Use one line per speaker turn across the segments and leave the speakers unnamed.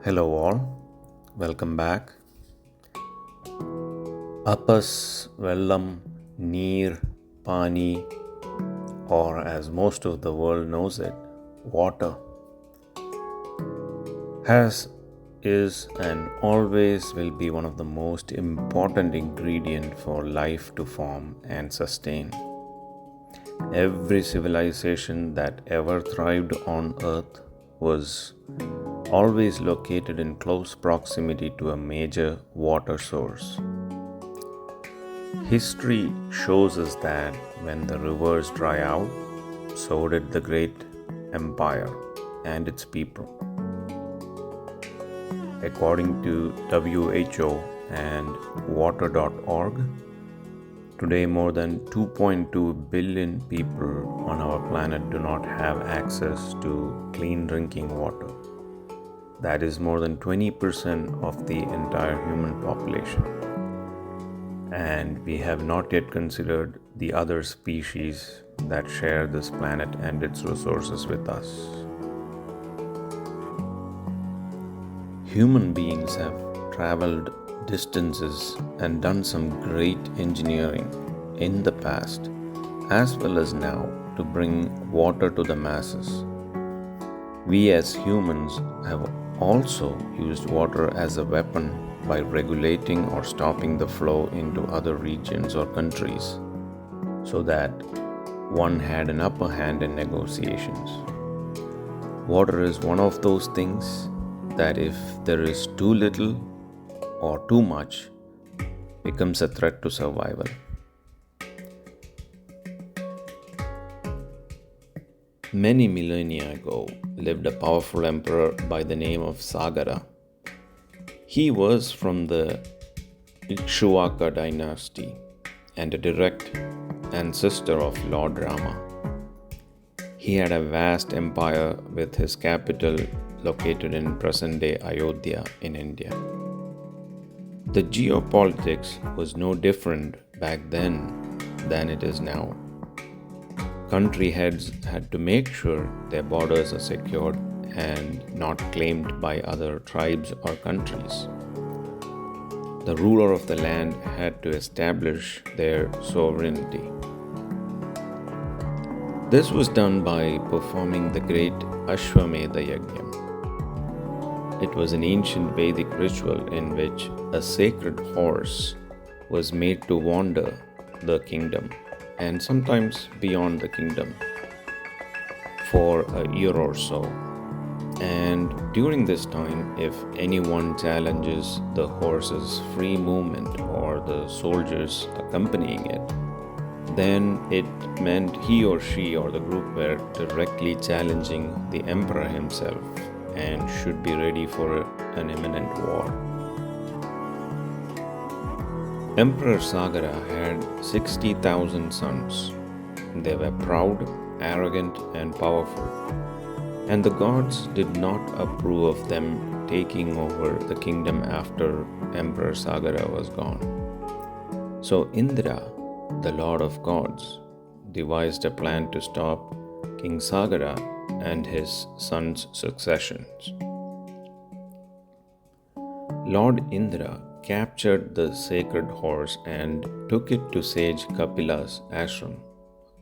Hello, all. Welcome back. Apas, Vellam, Neer, Pani, or as most of the world knows it, water, is and always will be one of the most important ingredients for life to form and sustain. Every civilization that ever thrived on earth was always located in close proximity to a major water source. History shows us that when the rivers dry out, so did the great empire and its people. According to WHO and water.org, today more than 2.2 billion people on our planet do not have access to clean drinking water. That is more than 20% of the entire human population. And we have not yet considered the other species that share this planet and its resources with us. Human beings have traveled distances and done some great engineering in the past as well as now to bring water to the masses. We as humans have also used water as a weapon by regulating or stopping the flow into other regions or countries so that one had an upper hand in negotiations. Water is one of those things that if there is too little or too much, becomes a threat to survival. Many millennia ago lived a powerful emperor by the name of Sagara. He was from the Ikshvaka dynasty and a direct ancestor of Lord Rama. He had a vast empire with his capital located in present-day Ayodhya in India. The geopolitics was no different back then than it is now. Country heads had to make sure their borders are secured and not claimed by other tribes or countries. The ruler of the land had to establish their sovereignty. This was done by performing the great Ashwamedha Yajna. It was an ancient Vedic ritual in which a sacred horse was made to wander the kingdom and sometimes beyond the kingdom for a year or so. And during this time, if anyone challenges the horse's free movement or the soldiers accompanying it, then it meant he or she or the group were directly challenging the emperor himself and should be ready for an imminent war. Emperor Sagara had 60,000 sons. They were proud, arrogant, and powerful, and the gods did not approve of them taking over the kingdom after Emperor Sagara was gone. So Indra, the Lord of gods, devised a plan to stop King Sagara and his sons' successions. Lord Indra captured the sacred horse and took it to sage Kapila's ashram,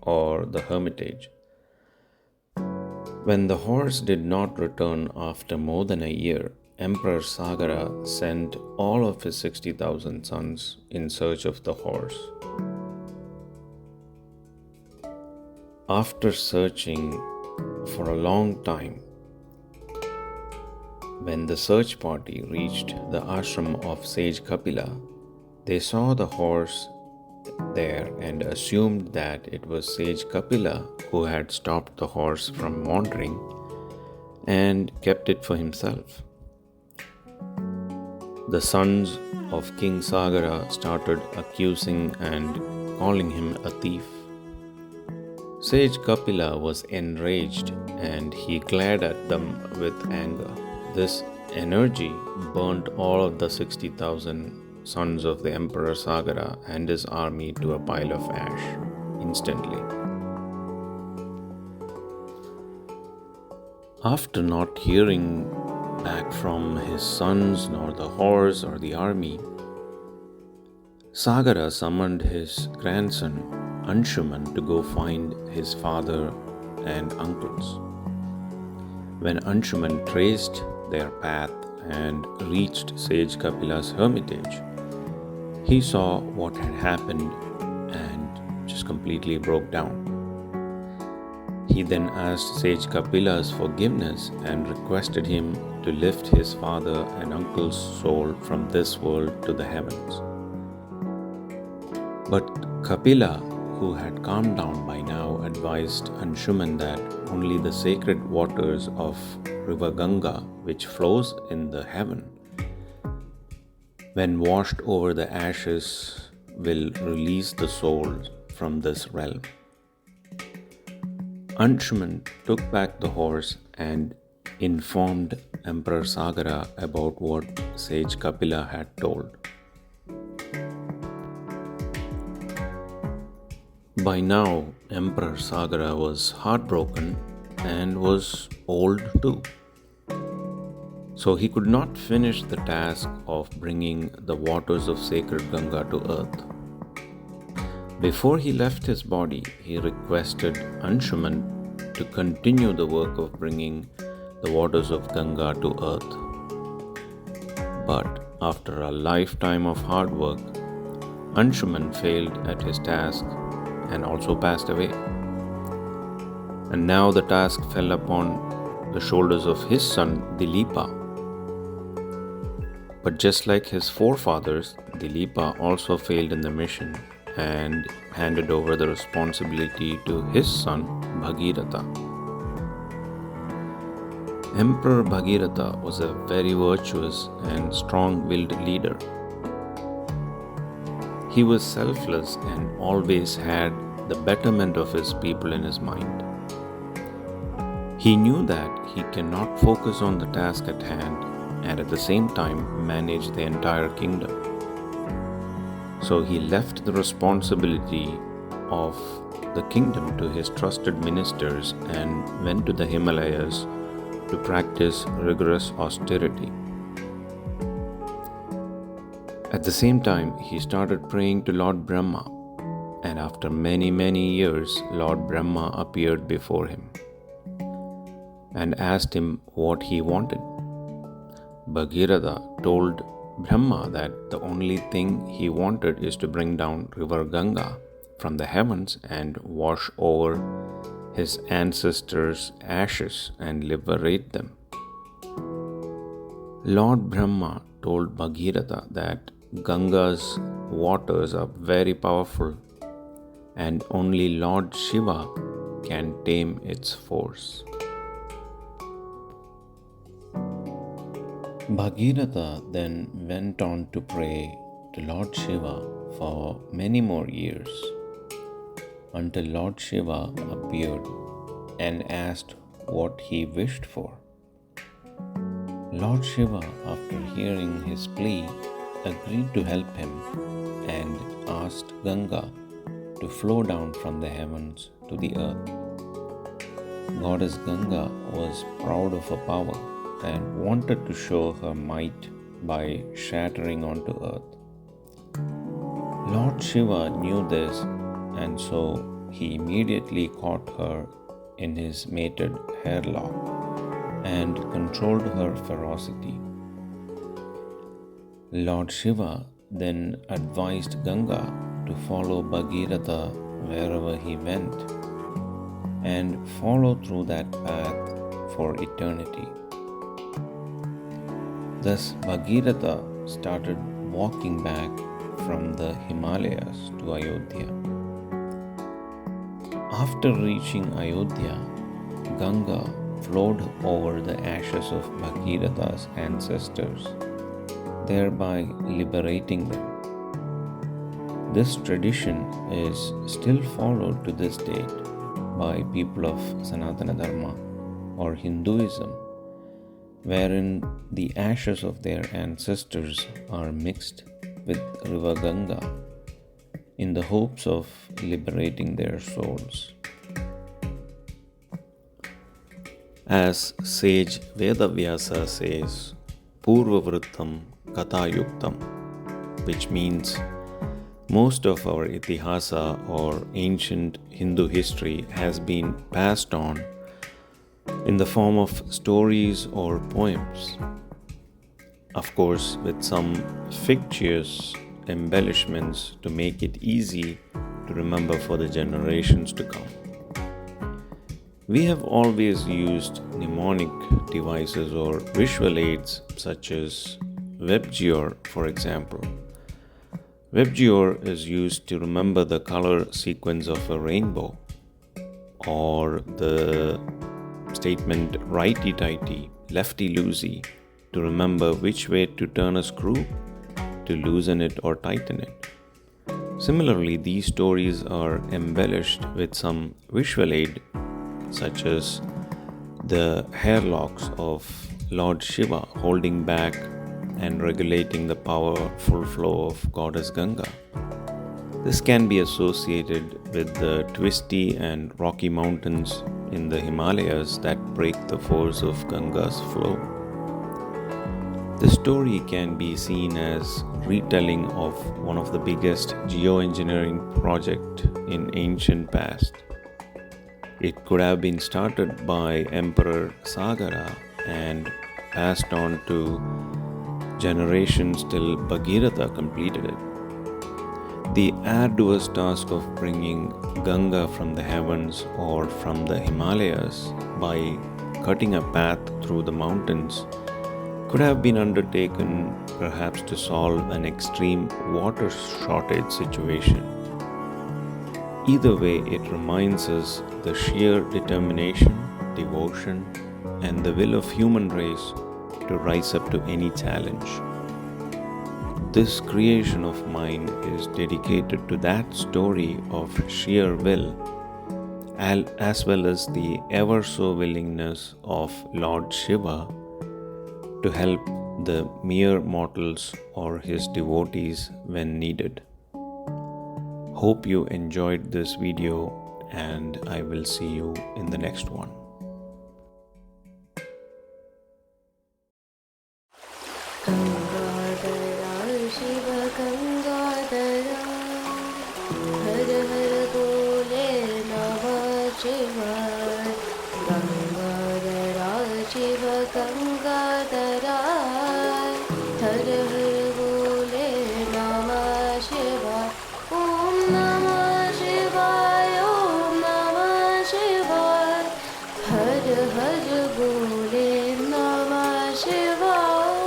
or the hermitage. When the horse did not return after more than a year, Emperor Sagara sent all of his 60,000 sons in search of the horse. After searching for a long time, when the search party reached the ashram of sage Kapila, they saw the horse there and assumed that it was sage Kapila who had stopped the horse from wandering and kept it for himself. The sons of King Sagara started accusing and calling him a thief. Sage Kapila was enraged and he glared at them with anger. This energy burnt all of the 60,000 sons of the Emperor Sagara and his army to a pile of ash instantly. After not hearing back from his sons, nor the horse or the army, Sagara summoned his grandson Anshuman to go find his father and uncles. When Anshuman traced their path and reached sage Kapila's hermitage, he saw what had happened and just completely broke down. He then asked sage Kapila's forgiveness and requested him to lift his father and uncle's soul from this world to the heavens. But Kapila, who had calmed down by now, advised Anshuman that only the sacred waters of river Ganga, which flows in the heaven, when washed over the ashes, will release the soul from this realm. Anshuman took back the horse and informed Emperor Sagara about what sage Kapila had told. By now, Emperor Sagara was heartbroken and was old too. So he could not finish the task of bringing the waters of sacred Ganga to earth. Before he left his body, he requested Anshuman to continue the work of bringing the waters of Ganga to earth. But after a lifetime of hard work, Anshuman failed at his task and also passed away. And now the task fell upon the shoulders of his son Dilipa. But just like his forefathers, Dilipa also failed in the mission and handed over the responsibility to his son Bhagiratha. Emperor Bhagiratha was a very virtuous and strong-willed leader. He was selfless and always had the betterment of his people in his mind. He knew that he cannot focus on the task at hand and at the same time manage the entire kingdom. So he left the responsibility of the kingdom to his trusted ministers and went to the Himalayas to practice rigorous austerity. At the same time, he started praying to Lord Brahma, and after many years, Lord Brahma appeared before him and asked him what he wanted. Bhagiratha told Brahma that the only thing he wanted is to bring down river Ganga from the heavens and wash over his ancestors' ashes and liberate them. Lord Brahma told Bhagiratha that Ganga's waters are very powerful and only Lord Shiva can tame its force. Bhagiratha then went on to pray to Lord Shiva for many more years until Lord Shiva appeared and asked what he wished for. Lord Shiva, after hearing his plea, agreed to help him and asked Ganga to flow down from the heavens to the earth. Goddess Ganga was proud of her power and wanted to show her might by shattering onto earth. Lord Shiva knew this, and so he immediately caught her in his mated hairlock and controlled her ferocity. Lord Shiva then advised Ganga to follow Bhagiratha wherever he went and follow through that path for eternity. Thus, Bhagiratha started walking back from the Himalayas to Ayodhya. After reaching Ayodhya, Ganga flowed over the ashes of Bhagiratha's ancestors, thereby liberating them. This tradition is still followed to this date by people of Sanatana Dharma or Hinduism, wherein the ashes of their ancestors are mixed with river Ganga in the hopes of liberating their souls. As sage Vedavyasa says, Purvavrittam Kathayuktam, which means most of our itihasa or ancient Hindu history has been passed on in the form of stories or poems. Of course, with some fictitious embellishments to make it easy to remember for the generations to come. We have always used mnemonic devices or visual aids such as WebGear, for example. WebGear is used to remember the color sequence of a rainbow, or the statement righty-tighty, lefty-loosey to remember which way to turn a screw, to loosen it or tighten it. Similarly, these stories are embellished with some visual aid such as the hair locks of Lord Shiva holding back and regulating the powerful flow of goddess Ganga. This can be associated with the twisty and rocky mountains in the Himalayas that break the force of Ganga's flow. The story can be seen as retelling of one of the biggest geoengineering projects in ancient past. It could have been started by Emperor Sagara and passed on to generations till Bhagiratha completed it. The arduous task of bringing Ganga from the heavens or from the Himalayas by cutting a path through the mountains could have been undertaken perhaps to solve an extreme water shortage situation. Either way, it reminds us the sheer determination, devotion, and the will of human race to rise up to any challenge. This creation of mine is dedicated to that story of sheer will, as well as the ever so willingness of Lord Shiva to help the mere mortals or his devotees when needed. Hope you enjoyed this video, and I will see you in the next one.
Gangadhara Shiva Gangadhara Har Har Bole Namah Shivaya Gangadhara Shiva Gangadhara Har Har Bole Namah Shivaya Om Namah Shivaya Om Namah Shivaya Har Har Bole Namah Shivaya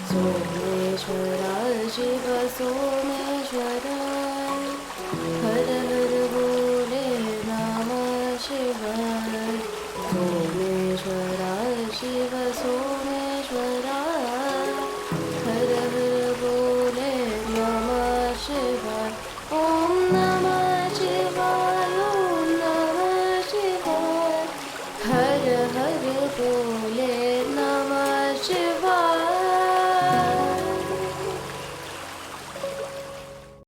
Someshwara Shiva Someshwara